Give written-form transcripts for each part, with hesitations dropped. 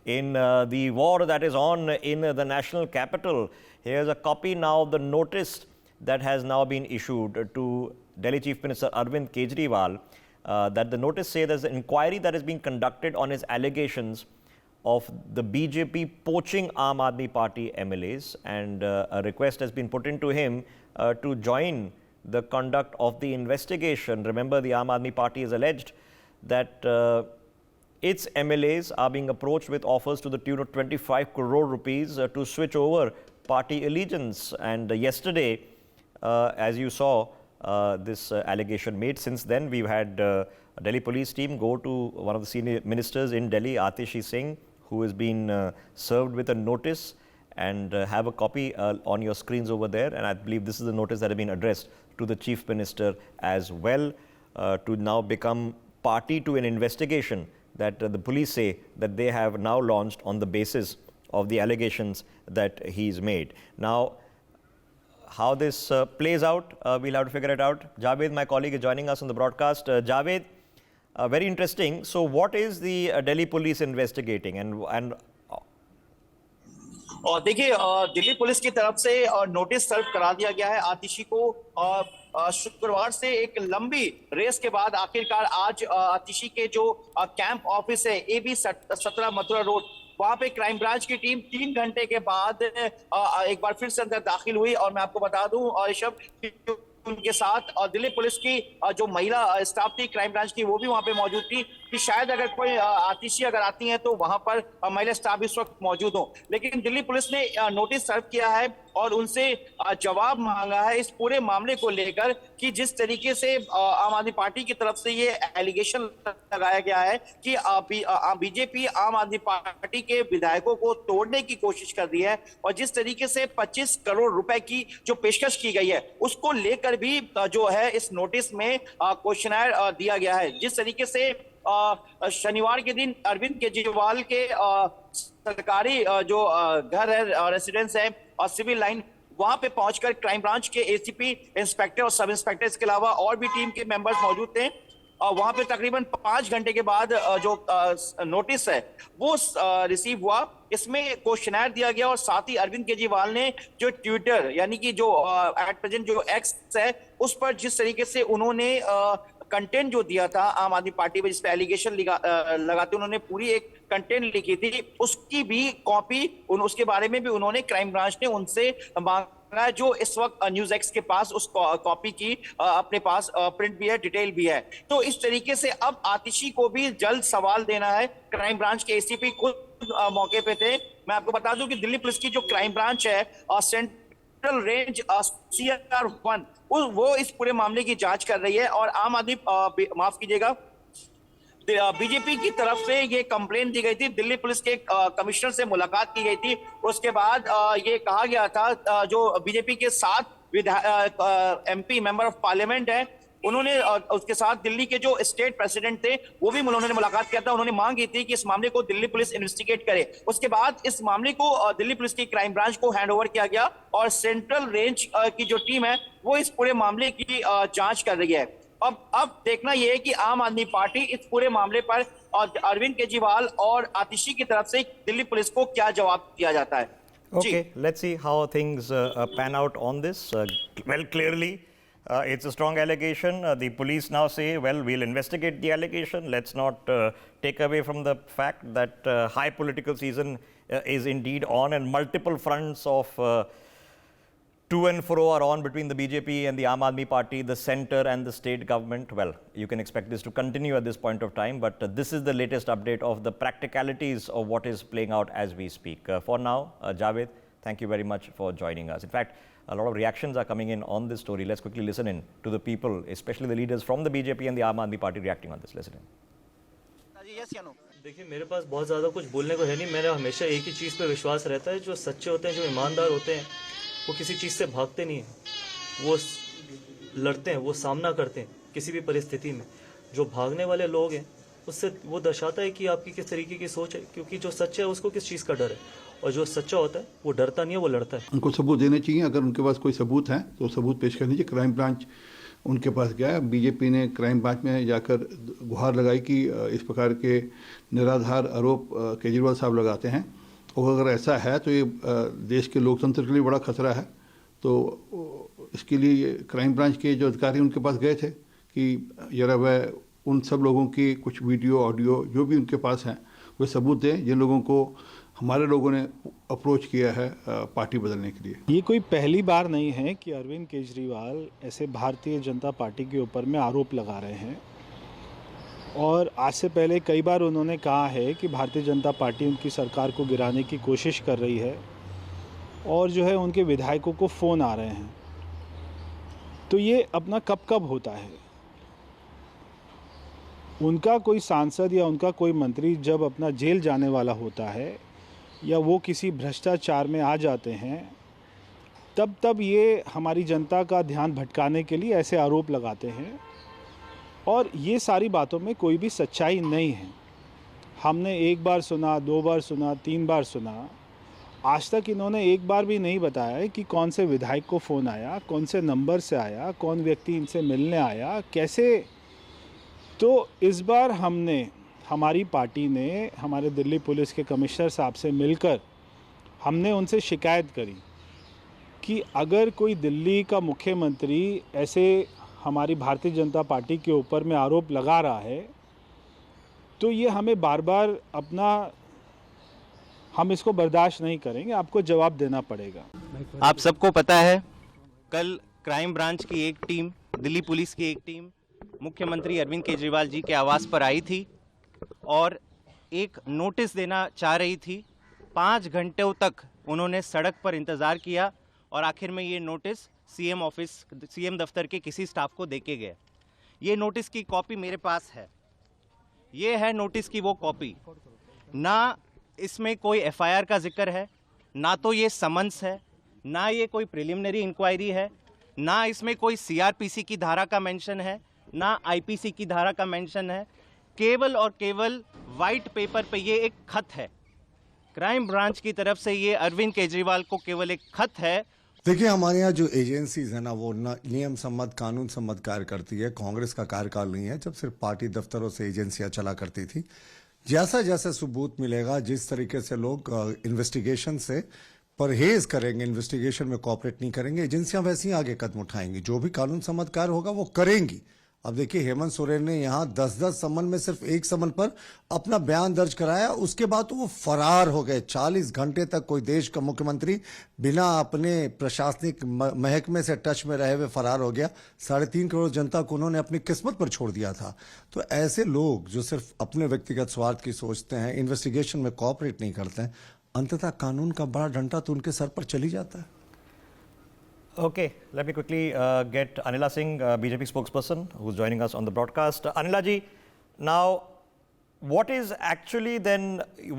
in the war that is on in the national capital. Here's a copy now of the notice that has now been issued to Delhi Chief Minister Arvind Kejriwal. That the notice says there's an inquiry that is being conducted on his allegations of the BJP poaching Aam Aadmi Party MLAs, and a request has been put into him to join the conduct of the investigation. Remember, the Aam Aadmi Party is alleged that its MLAs are being approached with offers to the tune of 25 crore rupees to switch over party allegiance. And yesterday, as you saw, this allegation made. Since then, we've had a Delhi police team go to one of the senior ministers in Delhi, Atishi Singh, who has been served with a notice, and have a copy on your screens over there. And I believe this is the notice that has been addressed to the Chief Minister as well, to now become party to an investigation that the police say that they have now launched on the basis of the allegations that he's made. Now, how this plays out, we'll have to figure it out. Javed, my colleague, is joining us on the broadcast. Javed, very interesting. So what is the Delhi police investigating? And और देखिए, Delhi police की तरफ से notice serve करा दिया गया है आतिशी को। शुक्रवार से एक लंबी रेस के बाद आखिरकार आज आतिशी के जो कैंप ऑफिस है AB 17 मथुरा रोड, वहां पे क्राइम ब्रांच की टीम 3 घंटे के बाद एक बार फिर से अंदर दाखिल हुई। और मैं आपको बता दूं, और ऋषभ, उनके साथ और दिल्ली पुलिस की जो महिला स्टाफ थी क्राइम ब्रांच की, वो भी वहां पे मौजूद थी कि शायद अगर कोई आतिशी अगर आती हैं तो वहां पर महिला स्टाफ इस वक्त मौजूद हो। लेकिन दिल्ली पुलिस ने नोटिस सर्व किया है और उनसे जवाब मांगा है इस पूरे मामले को लेकर कि जिस तरीके से आम आदमी पार्टी की तरफ से ये एलिगेशन लगाया गया है कि बीजेपी आम आदमी पार्टी के विधायकों को तोड़ने की कोशिश कर रही है, और जिस तरीके से 25 करोड़ रुपए की जो पेशकश की गई है उसको लेकर भी जो है इस नोटिस में क्वेश्चनर दिया गया है। जिस तरीके से शनिवार के दिन अरविंद केजरीवाल के सरकारी जो घर है, रेसिडेंस है और सिविल लाइन, वहां पे पहुंचकर क्राइम ब्रांच के ACP, इंस्पेक्टर और सब इंस्पेक्टर के अलावा और भी टीम के मेंबर्स मौजूद थे। और वहां पे तकरीबन 5 घंटे के बाद जो नोटिस है वो रिसीव हुआ। इसमें क्वेश्चनर दिया गया और साथ ही अरविंद केजरीवाल ने जो ट्विटर यानी कि जो एट प्रेजेंट जो X है उस पर जिस तरीके से उन्होंने कंटेंट जो दिया था आम आदमी पार्टी पे, जिस पे एलिगेशन लगाते उन्होंने पूरी एक कंटेंट लिखी थी, उसकी भी कॉपी उसके बारे में भी उन्होंने क्राइम ब्रांच ने उनसे मांगा, जो इस वक्त न्यूज एक्स के पास उस कॉपी की अपने पास प्रिंट भी है, डिटेल भी है। तो इस तरीके से अब आतिशी को भी जल्द सवाल देना है। क्राइम ब्रांच के ACP खुद मौके पे थे। मैं आपको बता दूं कि दिल्ली पुलिस की जो क्राइम ब्रांच है सेंट्रल रेंज CR1 वो इस पूरे मामले की जांच कर रही है। और आम आदमी माफ कीजिएगा, बीजेपी की तरफ से ये कंप्लेंट दी गई थी, दिल्ली पुलिस के कमिश्नर से मुलाकात की गई थी। उसके बाद ये कहा गया था जो बीजेपी के 7 MP मेंबर ऑफ पार्लियामेंट है, उन्होंने उसके साथ दिल्ली के जो स्टेट प्रेसिडेंट थे वो भी उन्होंने मुलाकात किया था। उन्होंने मांग की थी कि इस मामले को दिल्ली पुलिस इन्वेस्टिगेट करे। उसके बाद इस मामले को दिल्ली पुलिस की क्राइम ब्रांच को हैंडओवर किया गया और सेंट्रल रेंज की जो टीम है वो इस पूरे मामले की जांच कर रही है। अब देखना यह है कि आम आदमी पार्टी इस पूरे मामले पर अरविंद केजरीवाल और आतिशी की तरफ से दिल्ली पुलिस को क्या जवाब दिया जाता है। Okay, let's see how things pan out on this. Well, clearly, it's a strong allegation. The police now say, well, we'll investigate the allegation. Let's not take away from the fact that high political season is indeed on, and multiple fronts of to and fro are on between the BJP and the Aam Aadmi Party, the centre and the state government. Well, you can expect this to continue at this point of time, but this is the latest update of the practicalities of what is playing out as we speak. For now, Javed, thank you very much for joining us. In fact, a lot of reactions are coming in on this story. Let's quickly listen in to the people, especially the leaders from the BJP and the Aam Aadmi Party reacting on this. Listen in. Yes या no? देखिए, मेरे पास बहुत ज़्यादा कुछ बोलने को है नहीं। मेरा हमेशा एक ही चीज़ पे विश्वास रहता है, जो सच्चे होते हैं, जो ईमानदार होते हैं, वो किसी चीज़ से भागते नहीं हैं, वो लड़ते हैं, वो सामना करते हैं किसी भी परिस्थिति में। जो भागने वाले लोग हैं उससे वो दर्शाता है कि आपकी किस तरीके की सोच है, क्योंकि जो सच्चा है उसको किस चीज़ का डर है, और जो सच्चा होता है वो डरता नहीं है, वो लड़ता है। उनको सबूत देने चाहिए, अगर उनके पास कोई सबूत है तो सबूत पेश करने चाहिए। क्राइम ब्रांच उनके पास गया। बीजेपी ने क्राइम ब्रांच में जाकर गुहार लगाई कि इस प्रकार के निराधार आरोप केजरीवाल साहब लगाते हैं, और अगर ऐसा है तो ये देश के लोकतंत्र के लिए बड़ा खतरा है। तो इसके लिए क्राइम ब्रांच के जो अधिकारी उनके पास गए थे कि जरा वह उन सब लोगों की कुछ वीडियो ऑडियो जो भी उनके पास हैं वे सबूत दें जिन लोगों को हमारे लोगों ने अप्रोच किया है पार्टी बदलने के लिए। ये कोई पहली बार नहीं है कि अरविंद केजरीवाल ऐसे भारतीय जनता पार्टी के ऊपर में आरोप लगा रहे हैं, और आज से पहले कई बार उन्होंने कहा है कि भारतीय जनता पार्टी उनकी सरकार को गिराने की कोशिश कर रही है, और जो है उनके विधायकों को फ़ोन आ रहे हैं। तो ये अपना कब कब होता है, उनका कोई सांसद या उनका कोई मंत्री जब अपना जेल जाने वाला होता है या वो किसी भ्रष्टाचार में आ जाते हैं, तब ये हमारी जनता का ध्यान भटकाने के लिए ऐसे आरोप लगाते हैं। और ये सारी बातों में कोई भी सच्चाई नहीं है। हमने एक बार सुना, 2 बार सुना, 3 बार सुना, आज तक इन्होंने एक बार भी नहीं बताया है कि कौन से विधायक को फ़ोन आया, कौन से नंबर से आया, कौन व्यक्ति इनसे मिलने आया, कैसे। तो इस बार हमारी पार्टी ने हमारे दिल्ली पुलिस के कमिश्नर साहब से मिलकर हमने उनसे शिकायत करी कि अगर कोई दिल्ली का मुख्यमंत्री ऐसे हमारी भारतीय जनता पार्टी के ऊपर में आरोप लगा रहा है, तो ये हमें बार बार हम इसको बर्दाश्त नहीं करेंगे, आपको जवाब देना पड़ेगा। आप सबको पता है, कल क्राइम ब्रांच की एक टीम, दिल्ली पुलिस की एक टीम मुख्यमंत्री अरविंद केजरीवाल जी के आवास पर आई थी और एक नोटिस देना चाह रही थी। 5 घंटों तक उन्होंने सड़क पर इंतज़ार किया और आखिर में ये नोटिस सीएम दफ्तर के किसी स्टाफ को देके गए। ये नोटिस की कॉपी मेरे पास है। ये है नोटिस की वो कॉपी। ना इसमें कोई एफआईआर का जिक्र है, ना तो ये समन्स है, ना ये कोई प्रिलिमिनरी इंक्वायरी है, ना इसमें कोई सीआरपीसी की धारा का मेंशन है, ना आईपीसी की धारा का मेंशन है। केवल और केवल वाइट पेपर पे ये एक खत है। क्राइम ब्रांच की तरफ से ये अरविंद केजरीवाल को केवल एक खत है। देखिए, हमारे यहाँ जो एजेंसीज है ना, वो नियम सम्मत, कानून सम्मत कार्य करती है। कांग्रेस का कार्यकाल नहीं है जब सिर्फ पार्टी दफ्तरों से एजेंसियां चला करती थी। जैसा जैसा सबूत मिलेगा, जिस तरीके से लोग इन्वेस्टिगेशन से परहेज करेंगे, इन्वेस्टिगेशन में कोऑपरेट नहीं करेंगे, एजेंसियां वैसे ही आगे कदम उठाएंगी। जो भी कानून सम्मत कार्य होगा वो करेंगी। अब देखिए, हेमंत सोरेन ने यहाँ 10-10 समन में सिर्फ एक समन पर अपना बयान दर्ज कराया, उसके बाद तो वो फरार हो गए। 40 घंटे तक कोई देश का मुख्यमंत्री बिना अपने प्रशासनिक महकमे से टच में रहे हुए फरार हो गया। 3.5 करोड़ जनता को उन्होंने अपनी किस्मत पर छोड़ दिया था। तो ऐसे लोग जो सिर्फ अपने व्यक्तिगत स्वार्थ की सोचते हैं, इन्वेस्टिगेशन में कोऑपरेट नहीं करते हैं, अंततः कानून का बड़ा डंडा तो उनके सर पर चल ही जाता है। Okay, let me quickly get Anila Singh, BJP spokesperson, who's joining us on the broadcast. Anila ji, now what is actually then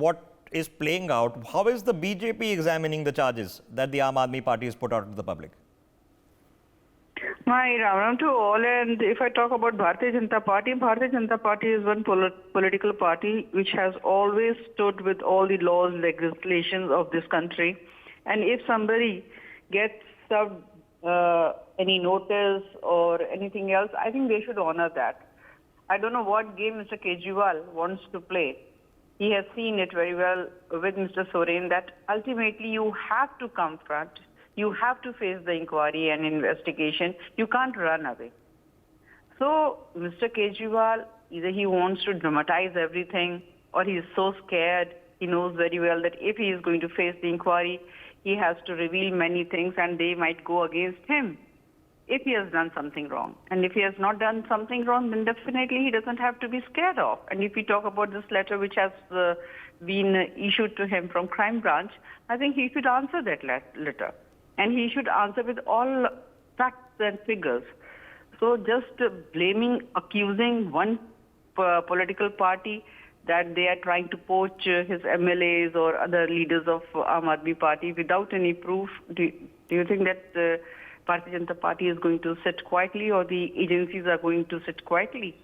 what is playing out? How is the BJP examining the charges that the Aam Aadmi Party has put out to the public? My Ram to all, and if I talk about Bharatiya Janata Party is one political party which has always stood with all the laws, legislations of this country. And if somebody gets served any notice or anything else, I think they should honor that. I don't know what game Mr. Kejriwal wants to play. He has seen it very well with Mr. Soren that ultimately you have to confront, you have to face the inquiry and investigation. You can't run away. So Mr. Kejriwal, either he wants to dramatize everything or he is so scared. He knows very well that if he is going to face the inquiry, he has to reveal many things and they might go against him if he has done something wrong. And if he has not done something wrong, then definitely he doesn't have to be scared of. And if we talk about this letter which has been issued to him from Crime Branch, I think he should answer that letter. And he should answer with all facts and figures. So just blaming, accusing one political party that they are trying to poach his MLAs or other leaders of Aam Aadmi Party without any proof. Do you think that Bharatiya Janata Party is going to sit quietly or the agencies are going to sit quietly?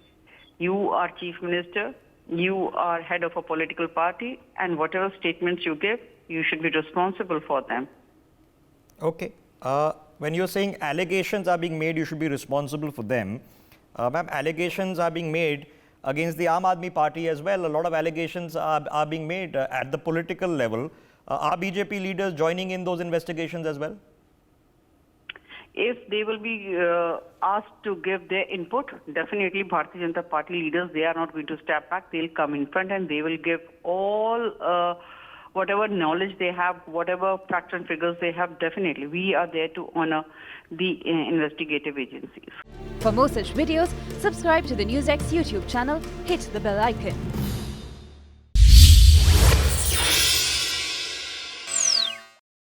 You are Chief Minister, you are head of a political party, and whatever statements you give, you should be responsible for them. Okay. when you're saying allegations are being made, you should be responsible for them. Ma'am, allegations are being made against the Aam Aadmi Party as well. A lot of allegations are being made at the political level. Are BJP leaders joining in those investigations as well? If they will be asked to give their input, definitely Bharatiya Janata Party leaders, they are not going to step back. They'll come in front and they will give all whatever knowledge they have, whatever facts and figures they have. Definitely, we are there to honor the investigative agencies. For more such videos, subscribe to the NewsX YouTube channel, hit the bell icon.